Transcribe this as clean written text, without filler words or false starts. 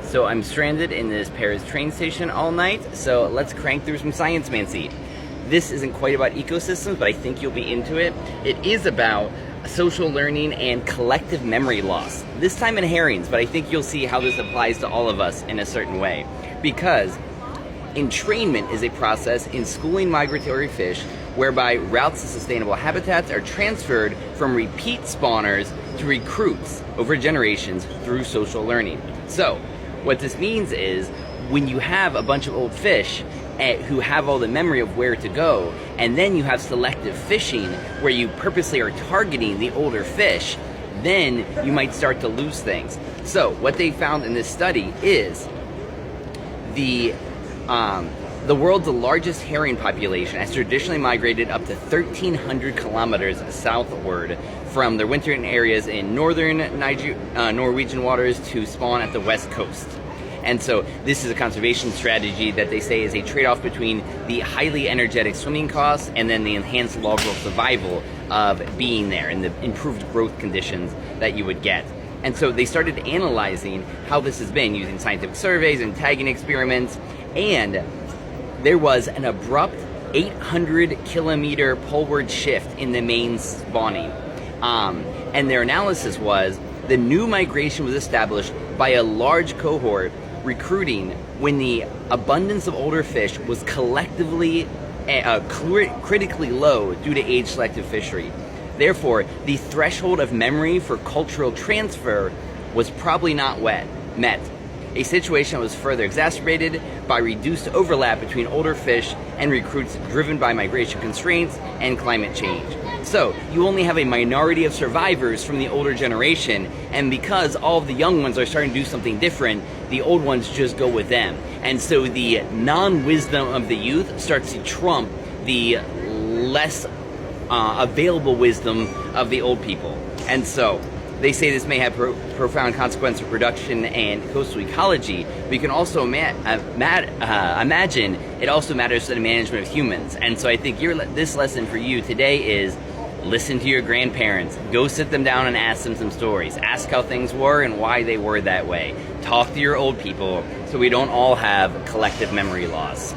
So I'm stranded in this Paris train station all night, so let's crank through some Sciencemancy. This isn't quite about ecosystems, but I think you'll be into it. It is about social learning and collective memory loss. This time in herrings, but I think you'll see how this applies to all of us in a certain way. Because entrainment is a process in schooling migratory fish whereby routes to sustainable habitats are transferred from repeat spawners to recruits over generations through social learning. So, what this means is when you have a bunch of old fish who have all the memory of where to go, and then you have selective fishing where you purposely are targeting the older fish, then you might start to lose things. So, what they found in this study is the world's largest herring population has traditionally migrated up to 1,300 kilometers southward from their wintering areas in northern Norwegian waters to spawn at the west coast. And so this is a conservation strategy that they say is a trade-off between the highly energetic swimming costs and then the enhanced log roll survival of being there and the improved growth conditions that you would get. And so they started analyzing how this has been using scientific surveys and tagging experiments, and there was an abrupt 800-kilometer poleward shift in the main spawning. And their analysis was the new migration was established by a large cohort recruiting when the abundance of older fish was collectively critically low due to age-selective fishery. Therefore, the threshold of memory for cultural transfer was probably not met. A situation was further exacerbated by reduced overlap between older fish and recruits driven by migration constraints and climate change. So, you only have a minority of survivors from the older generation, and because all of the young ones are starting to do something different, the old ones just go with them. And so the non-wisdom of the youth starts to trump the less available wisdom of the old people. And so they say this may have profound consequences for production and coastal ecology, but you can also imagine it also matters to the management of humans. And so I think this lesson for you today is listen to your grandparents. Go sit them down and ask them some stories. Ask how things were and why they were that way. Talk to your old people so we don't all have collective memory loss.